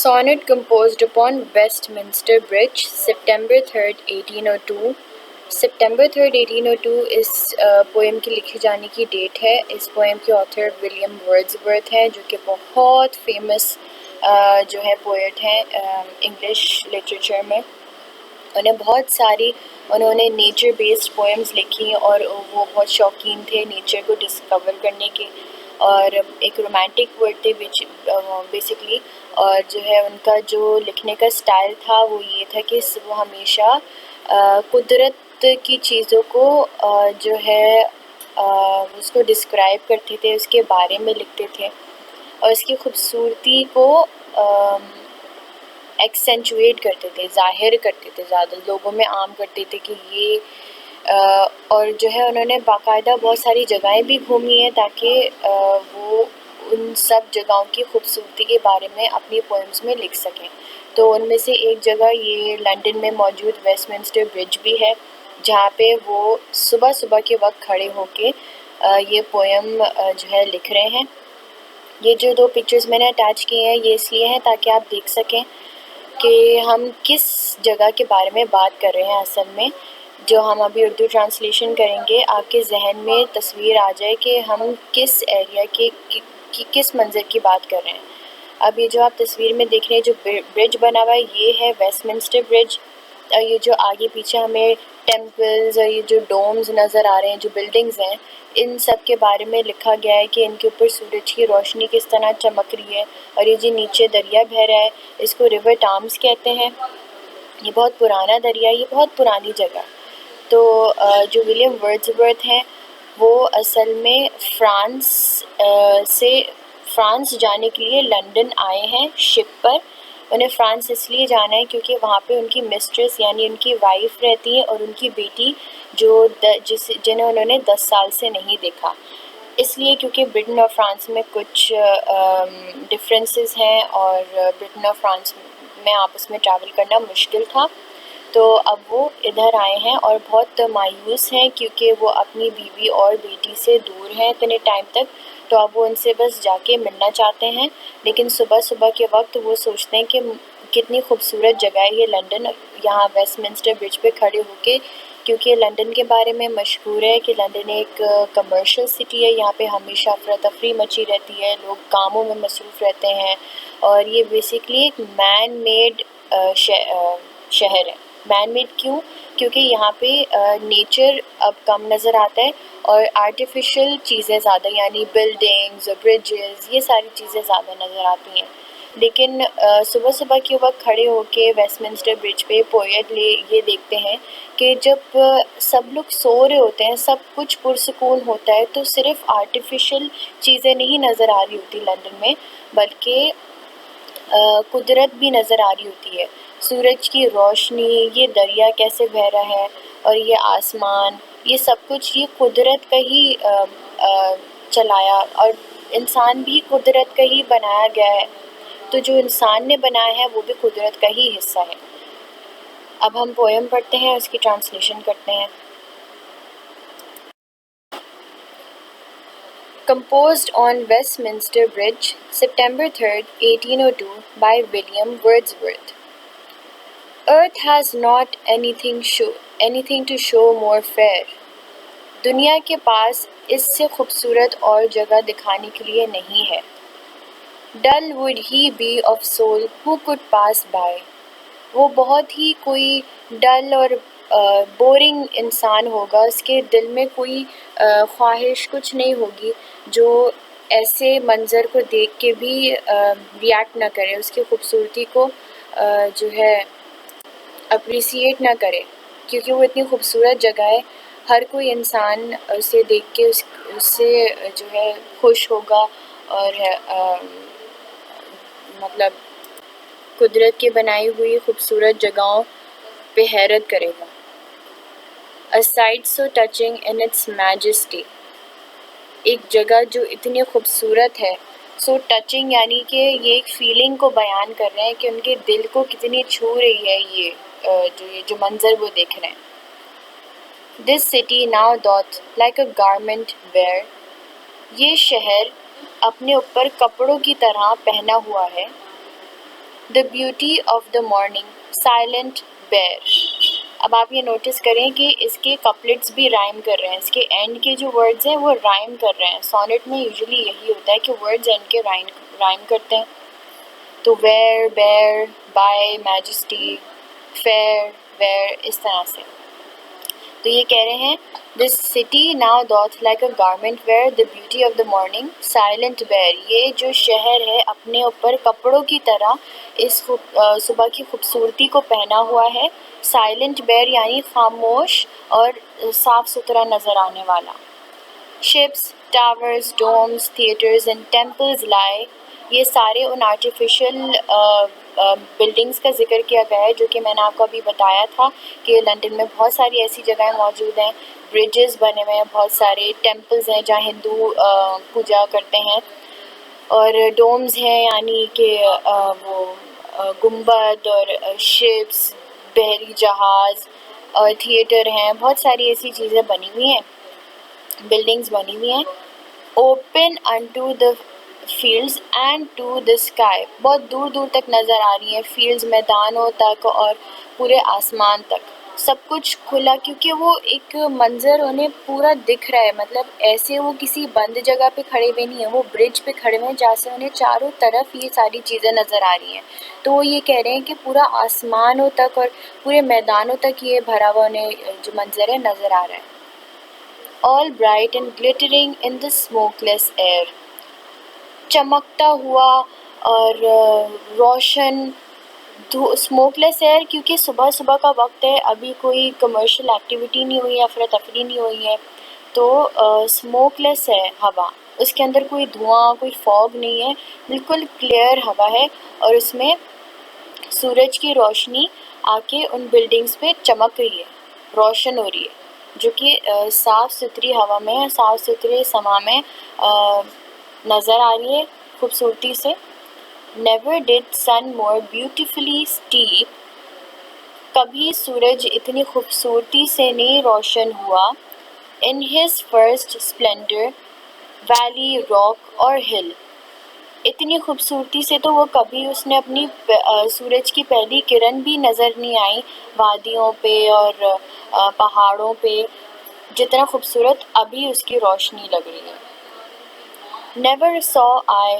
Sonnet composed upon Westminster Bridge, September 3rd, 1802. September 3rd, 1802 اس poem کی لکھی جانے کی ڈیٹ ہے. اس پوئم کے آتھر ولیم ورڈزورتھ ہیں جو کہ بہت فیمس جو ہے پوئٹ ہیں انگلش لٹریچر میں. انہوں نے نیچر بیسڈ پوئمز لکھی اور وہ بہت شوقین تھے نیچر کو ڈسکور کرنے کے اور ایک رومانٹک ورڈ تھے بیسکلی. اور جو ہے ان کا جو لکھنے کا سٹائل تھا وہ یہ تھا کہ وہ ہمیشہ قدرت کی چیزوں کو جو ہے اس کو ڈسکرائب کرتے تھے, اس کے بارے میں لکھتے تھے اور اس کی خوبصورتی کو ایکسینچویٹ کرتے تھے, ظاہر کرتے تھے, زیادہ لوگوں میں عام کرتے تھے کہ یہ اور جو ہے انہوں نے باقاعدہ بہت ساری جگہیں بھی گھومی ہیں تاکہ وہ ان سب جگہوں کی خوبصورتی کے بارے میں اپنی پوئمز میں لکھ سکیں. تو ان میں سے ایک جگہ یہ لنڈن میں موجود ویسٹ منسٹر برج بھی ہے جہاں پہ وہ صبح کے وقت کھڑے ہو کے یہ پوئم جو ہے لکھ رہے ہیں. یہ جو دو پکچرز میں نے اٹیچ کیے ہیں یہ اس لیے ہیں تاکہ آپ دیکھ سکیں کہ ہم کس جگہ کے بارے میں بات کر رہے ہیں. اصل میں جو ہم ابھی اردو ٹرانسلیشن کریں گے آپ کے ذہن میں تصویر آ جائے کہ ہم کس ایریا کے کس منظر کی بات کر رہے ہیں. اب یہ جو آپ تصویر میں دیکھ رہے ہیں جو برج بنا ہوا ہے یہ ہے ویسٹ منسٹر برج. اور یہ جو آگے پیچھے ہمیں ٹیمپلز اور یہ جو ڈومز نظر آ رہے ہیں جو بلڈنگز ہیں ان سب کے بارے میں لکھا گیا ہے کہ ان کے اوپر سورج کی روشنی کس طرح چمک رہی ہے. اور یہ جو نیچے دریا بہہ رہا ہے اس کو ریور ٹامز کہتے ہیں. یہ بہت پرانا دریا ہے, یہ بہت پرانی جگہ. تو جو ولیم ورڈزورتھ ہیں وہ اصل میں فرانس جانے کے لیے لنڈن آئے ہیں شپ پر. انہیں فرانس اس لیے جانا ہے کیونکہ وہاں پہ ان کی مسٹریس یعنی ان کی وائف رہتی ہے اور ان کی بیٹی جنہیں انہوں نے 10 سال سے نہیں دیکھا. اس لیے کیونکہ برٹن اور فرانس میں کچھ ڈفرینسز ہیں اور برٹن اور فرانس میں آپس میں ٹریول کرنا مشکل تھا. تو اب وہ ادھر آئے ہیں اور بہت مایوس ہیں کیونکہ وہ اپنی بیوی اور بیٹی سے دور ہیں اتنے ٹائم تک. تو اب وہ ان سے بس جا کے ملنا چاہتے ہیں. لیکن صبح کے وقت وہ سوچتے ہیں کہ کتنی خوبصورت جگہ ہے یہ لنڈن, یہاں ویسٹ منسٹر برج پہ کھڑے ہو کے, کیونکہ لنڈن کے بارے میں مشہور ہے کہ لنڈن ایک کمرشل سٹی ہے. یہاں پہ ہمیشہ افراتفری مچی رہتی ہے, لوگ کاموں میں مصروف رہتے ہیں اور یہ بیسکلی ایک مین میڈ شہر ہے. مین میڈ کیونکہ یہاں پہ نیچر اب کم نظر آتا ہے اور آرٹیفیشل چیزیں زیادہ یعنی بلڈنگز اور بریجز یہ ساری چیزیں زیادہ نظر آتی ہیں. لیکن صبح کے وقت کھڑے ہو کے ویسٹ منسٹر برج پہ پوئٹ یہ دیکھتے ہیں کہ جب سب لوگ سو رہے ہوتے ہیں, سب کچھ پرسکون ہوتا ہے, تو صرف آرٹیفیشل چیزیں نہیں نظر آ رہی ہوتی لنڈن میں بلکہ قدرت بھی نظر آ رہی ہوتی ہے. سورج کی روشنی, یہ دریا کیسے بہہ رہا ہے اور یہ آسمان, یہ سب کچھ یہ قدرت کا ہی چلایا اور انسان بھی قدرت کا ہی بنایا گیا ہے. تو جو انسان نے بنایا ہے وہ بھی قدرت کا ہی حصہ ہے. اب ہم پوئم پڑھتے ہیں, اس کی ٹرانسلیشن کرتے ہیں. Composed on Westminster Bridge, September 3rd, 1802 by William Wordsworth. Earth has not anything to show more fair. دنیا کے پاس اس سے خوبصورت اور جگہ دکھانے کے لیے نہیں ہے. Dull would he be of soul who could pass by. وہ بہت ہی کوئی ڈل اور بورنگ انسان ہوگا, اس کے دل میں کوئی خواہش کچھ نہیں ہوگی جو ایسے منظر کو دیکھ کے بھی ریئیکٹ نہ کرے, اس کی خوبصورتی کو جو ہے اپریسیٹ نہ کرے کیونکہ وہ اتنی خوبصورت جگہ ہے. ہر کوئی انسان اسے دیکھ کے اس سے جو ہے خوش ہوگا اور مطلب قدرت کی بنائی ہوئی خوبصورت جگہوں پہ حیرت کرے گا. A sight so touching in its majesty. ایک جگہ جو اتنی خوبصورت ہے, سو ٹچنگ یعنی کہ یہ ایک فیلنگ کو بیان کر رہے ہیں کہ ان کے دل کو کتنی چھو رہی ہے یہ جو منظر وہ دیکھ رہے ہیں. This city now doth like a garment wear. یہ شہر اپنے اوپر کپڑوں کی طرح پہنا ہوا ہے. The beauty of the morning, silent bear. اب آپ یہ نوٹس کریں کہ اس کے کپلٹس بھی رائم کر رہے ہیں، اس کے اینڈ کے جو ورڈز ہیں وہ رائم کر رہے ہیں. سونٹ میں یوزلی یہی ہوتا ہے کہ ورڈز اینڈ کے رائم کرتے ہیں. تو wear, bear, by, majesty, fair, wear, اس طرح سے. تو یہ کہہ رہے ہیں this city now doth like a garment wear the beauty of the morning silent bear. یہ جو شہر ہے اپنے اوپر کپڑوں کی طرح اس صبح کی خوبصورتی کو پہنا ہوا ہے. سائلنٹ bear یعنی خاموش اور صاف ستھرا نظر آنے والا. Ships, towers, dooms, theatres and temples لائے. یہ سارے ان آرٹیفیشل بلڈنگس کا ذکر کیا گیا ہے جو کہ میں نے آپ کو ابھی بتایا تھا کہ لنڈن میں بہت ساری ایسی جگہیں موجود ہیں. برجز بنے ہوئے ہیں، بہت سارے ٹیمپلز ہیں جہاں ہندو پوجا کرتے ہیں، اور ڈومز ہیں یعنی کہ وہ گنبد، اور شپس، بحری جہاز، اور تھیٹر ہیں. بہت ساری ایسی چیزیں بنی ہوئی ہیں، بلڈنگز بنی ہوئی ہیں. Open into the fields and to the sky. بہت دور دور تک نظر آ رہی ہیں، فیلڈز میدانوں تک اور پورے آسمان تک سب کچھ کھلا، کیونکہ وہ ایک منظر انہیں پورا دکھ رہا ہے. مطلب ایسے وہ کسی بند جگہ پہ کھڑے ہوئے نہیں ہیں، وہ برج پہ کھڑے ہوئے ہیں جہاں سے انہیں چاروں طرف یہ ساری چیزیں نظر آ رہی ہیں. تو وہ یہ کہہ رہے ہیں کہ پورا آسمانوں تک اور پورے میدانوں تک یہ بھرا ہوا انہیں جو منظر ہے نظر آ رہا ہے. all bright and glittering in the smokeless air. چمکتا ہوا اور روشن اسموک لیس ایئر، کیونکہ صبح صبح کا وقت ہے، ابھی کوئی کمرشل ایکٹیویٹی نہیں ہوئی ہے، افراتفری نہیں ہوئی ہے، تو اسموک لیس ہے ہوا، اس کے اندر کوئی دھواں، کوئی فوگ نہیں ہے، بالکل کلیئر ہوا ہے، اور اس میں سورج کی روشنی آ کے ان بلڈنگز پہ چمک رہی ہے، روشن ہو رہی ہے، جو کہ صاف ستھری ہوا میں، صاف ستھرے سما میں نظر آ رہی ہے خوبصورتی سے. نیور ڈڈ سن مور بیوٹیفلی اسٹیپ. کبھی سورج اتنی خوبصورتی سے نہیں روشن ہوا. In his first Splendor valley, rock اور ہل. اتنی خوبصورتی سے تو وہ کبھی اس نے اپنی سورج کی پہلی کرن بھی نظر نہیں آئی وادیوں پہ اور پہاڑوں پہ، جتنا خوبصورت ابھی اس کی روشنی لگ رہی ہے. Never saw I,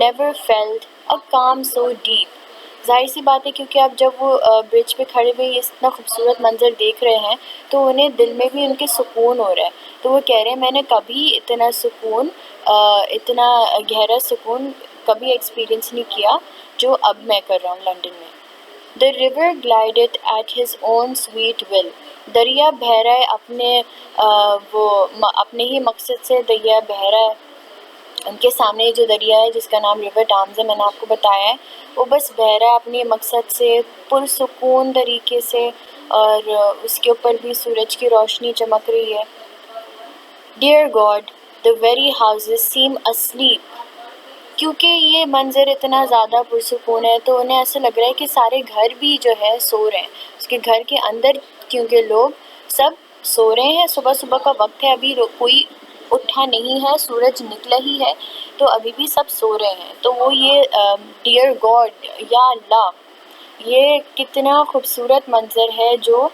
never felt a calm so deep. ظاہر سی بات ہے کیونکہ اب جب وہ برج پہ کھڑے ہوئے اتنا خوبصورت منظر دیکھ رہے ہیں تو انہیں دل میں بھی ان کے سکون ہو رہا ہے. تو وہ کہہ رہے ہیں میں نے کبھی اتنا سکون، اتنا گہرا سکون کبھی ایکسپیرئنس نہیں کیا جو اب میں کر رہا ہوں لنڈن میں. The river glided at his own sweet will. دریا بہہ رہا ہے اپنے ہی مقصد سے دریا بہہ رہا ہے. ان کے سامنے جو دریا ہے جس کا نام ریور ٹامز ہے، میں نے آپ کو بتایا ہے، وہ بس بہہ رہا ہے اپنے مقصد سے پرسکون طریقے سے، اور اس کے اوپر بھی سورج کی روشنی چمک رہی ہے. Dear God the very houses seem asleep. کیونکہ یہ منظر اتنا زیادہ پرسکون ہے تو انہیں ایسا لگ رہا ہے کہ سارے گھر بھی جو ہے سو رہے ہیں. اس کے گھر کے اندر کیونکہ لوگ سب سو رہے ہیں، صبح صبح کا وقت ہے، ابھی کوئی اٹھا نہیں ہے، سورج نکلا ہی ہے، تو ابھی بھی سب سو رہے ہیں. تو وہ یہ ڈیئر گاڈ، یا اللہ، یہ کتنا خوبصورت منظر ہے جو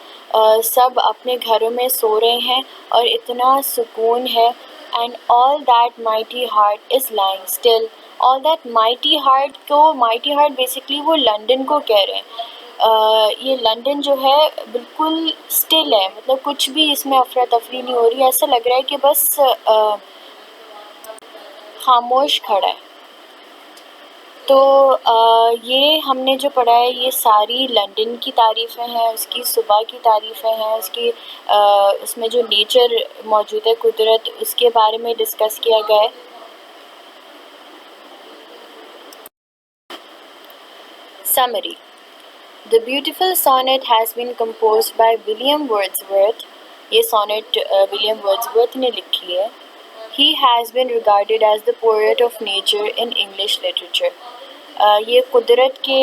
سب اپنے گھروں میں سو رہے ہیں اور اتنا سکون ہے. And all that mighty heart is lying still. All that mighty heart کو، مائٹی ہارٹ بیسکلی وہ لنڈن کو کہہ رہے ہیں. یہ لنڈن جو ہے بالکل اسٹل ہے، مطلب کچھ بھی اس میں افراتفری نہیں ہو رہی، ایسا لگ رہا ہے کہ بس خاموش کھڑا ہے. تو یہ ہم نے جو پڑھا ہے یہ ساری لنڈن کی تعریفیں ہیں، اس کی صبح کی تعریفیں ہیں، اس میں جو نیچر موجود ہے، قدرت، اس کے بارے میں ڈسکس کیا گیا ہے. Summary. The beautiful sonnet has been composed by William Wordsworth. یہ sonnet William Wordsworth نے لکھی ہے. He has been regarded as the poet of nature in English literature. یہ قدرت کے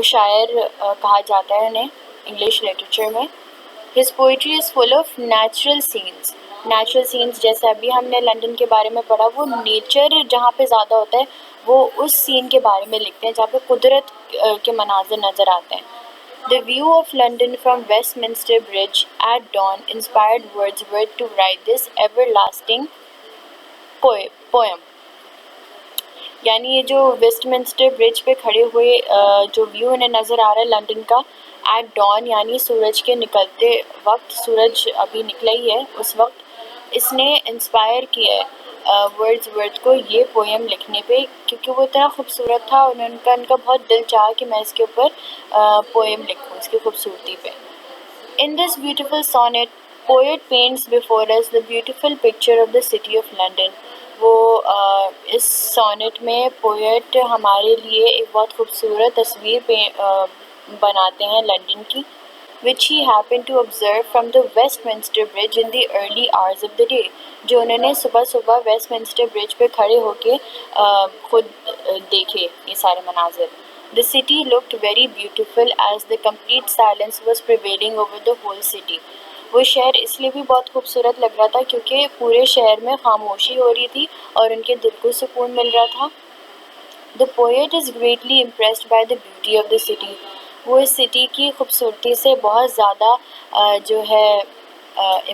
شاعر کہا جاتا ہے انہیں انگلش لٹریچر میں. His poetry is full of natural scenes. Natural sense جیسے ابھی ہم نے لنڈن کے بارے میں پڑھا، وہ نیچر جہاں پہ زیادہ ہوتا ہے وہ اس سین کے بارے میں لکھتے ہیں جہاں پہ قدرت کے مناظر نظر آتے ہیں. The view of London from Westminster Bridge at dawn inspired Wordsworth to write this everlasting poem. یعنی یہ جو ویسٹ منسٹر برج پہ کھڑے ہوئے جو ویو انہیں نظر آ رہا ہے لنڈن کا ایٹ ڈان یعنی سورج کے نکلتے وقت، سورج ابھی نکلا ہی ہے اس وقت، اس نے انسپائر کیا ہے ورڈز ورتھ کو یہ پویم لکھنے پہ، کیونکہ وہ اتنا خوبصورت تھا. ان کا بہت دل چاہا کہ میں اس کے اوپر پویم لکھوں اس کی خوبصورتی پہ. In this beautiful sonnet, poet paints before us the beautiful picture of the city of London. وہ اس سونٹ میں پوئٹ ہمارے لیے ایک بہت خوبصورت تصویر بناتے ہیں لنڈن کی، which he happened to observe from the Westminster Bridge in the early hours of the day. جو انہوں نے صبح صبح ویسٹ منسٹر برج پہ کھڑے ہو کے خود دیکھے یہ سارے مناظر. The city looked very beautiful as the complete silence was prevailing over the whole city. وہ شہر اس لیے بھی بہت خوبصورت لگ رہا تھا کیونکہ پورے شہر میں خاموشی ہو رہی تھی اور ان کے دل کو سکون مل رہا تھا. The poet is greatly impressed by the beauty of the city. وہ اس سٹی کی خوبصورتی سے بہت زیادہ جو ہے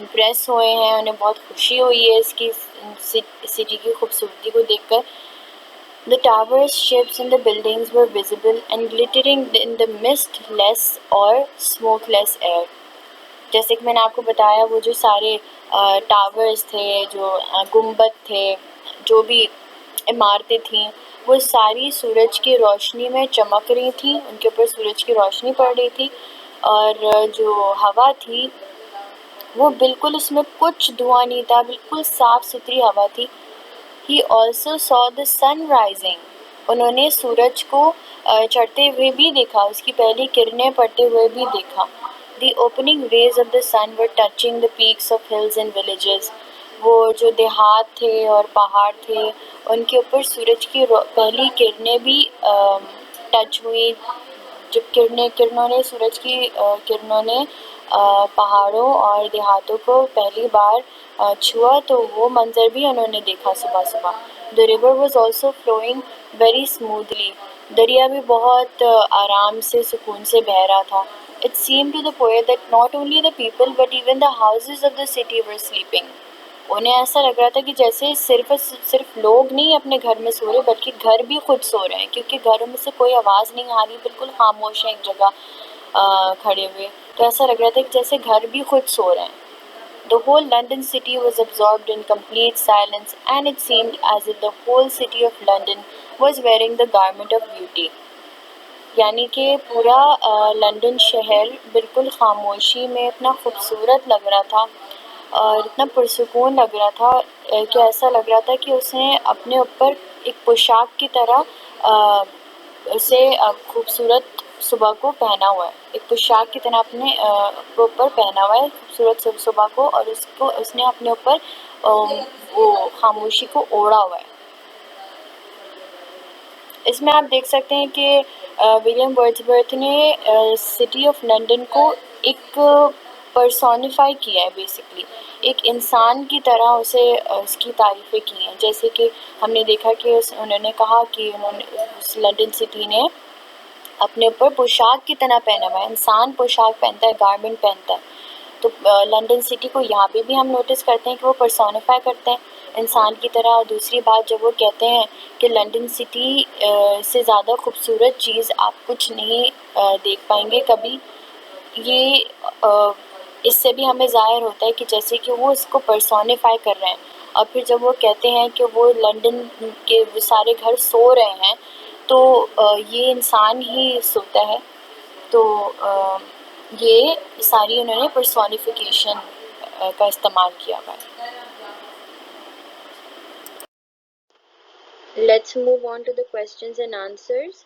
امپریس ہوئے ہیں، انہیں بہت خوشی ہوئی ہے اس کی سٹی کی خوبصورتی کو دیکھ کر. The towers, ships and the buildings were visible and glittering in the mistless or smokeless air. جیسے کہ میں نے آپ کو بتایا وہ جو سارے ٹاورز تھے، جو گنبد تھے، جو بھی عمارتیں تھیں، وہ ساری سورج کی روشنی میں چمک رہی تھیں، ان کے اوپر سورج کی روشنی پڑ رہی تھی، اور جو ہوا تھی وہ بالکل اس میں کچھ دھواں نہیں تھا، بالکل صاف ستھری ہوا تھی. He also saw the sun rising. انہوں نے سورج کو چڑھتے ہوئے بھی دیکھا، اس کی پہلی کرنیں پڑتے ہوئے بھی دیکھا. The opening rays of the sun were touching the peaks of hills and villages. وہ جو دیہات تھے اور پہاڑ تھے ان کے اوپر سورج کی پہلی کرنیں بھی ٹچ ہوئی. جب کرنوں نے سورج کی کرنوں نے پہاڑوں اور دیہاتوں کو پہلی بار چھوا تو وہ منظر بھی انہوں نے دیکھا صبح صبح. The river was also flowing very smoothly. دریا بھی بہت آرام سے سکون سے بہہ رہا تھا. It seemed to the poet that not only the people but even the houses of the city were sleeping. انہیں ایسا لگ رہا تھا کہ جیسے صرف لوگ نہیں اپنے گھر میں سو رہے بلکہ گھر بھی خود سو رہے ہیں، کیونکہ گھروں میں سے کوئی آواز نہیں آ رہی، بالکل خاموش ہے ایک جگہ کھڑے ہوئے. تو ایسا لگ رہا تھا کہ جیسے گھر بھی خود سو رہے ہیں. The whole London city was absorbed in complete silence, and it seemed as if the whole city of London was wearing the garment of beauty. یعنی کہ پورا لنڈن شہر بالکل خاموشی میں اتنا خوبصورت لگ رہا تھا اور اتنا پرسکون لگ رہا تھا کہ ایسا لگ رہا تھا کہ اس نے اپنے اوپر ایک پوشاک کی طرح اسے خوبصورت صبح کو پہنا ہوا ہے، ایک پوشاک کی طرح اپنے اوپر پہنا ہوا ہے خوبصورت صبح کو، اور اس نے اپنے اوپر وہ خاموشی کو اوڑھا ہوا ہے. اس میں آپ دیکھ سکتے ہیں کہ ولیم ورڈزورتھ نے سٹی آف لنڈن کو ایک پرسونیفائی کیا ہے، بیسکلی ایک انسان کی طرح اس کی تعریفیں کی ہیں. جیسے کہ ہم نے دیکھا کہ انہوں نے کہا کہ اس لنڈن سٹی نے اپنے اوپر پوشاک کی طرح پہنا ہوا ہے، انسان پوشاک پہنتا ہے، گارمنٹ پہنتا ہے. تو لنڈن سٹی کو یہاں پہ بھی ہم نوٹس کرتے ہیں کہ وہ پرسونیفائی کرتے ہیں انسان کی طرح. اور دوسری بات جب وہ کہتے ہیں کہ لنڈن سٹی سے زیادہ خوبصورت چیز آپ کچھ نہیں دیکھ پائیں گے کبھی، یہ اس سے بھی ہمیں ظاہر ہوتا ہے کہ جیسے کہ وہ اس کو پرسونیفائی کر رہے ہیں. اور پھر جب وہ کہتے ہیں کہ وہ لنڈن کے وہ سارے گھر سو رہے ہیں تو یہ انسان ہی سوتا ہے. تو یہ ساری انہوں نے پرسونیفیکیشن کا استعمال کیا ہوا ہے. Let's move on to the questions and answers.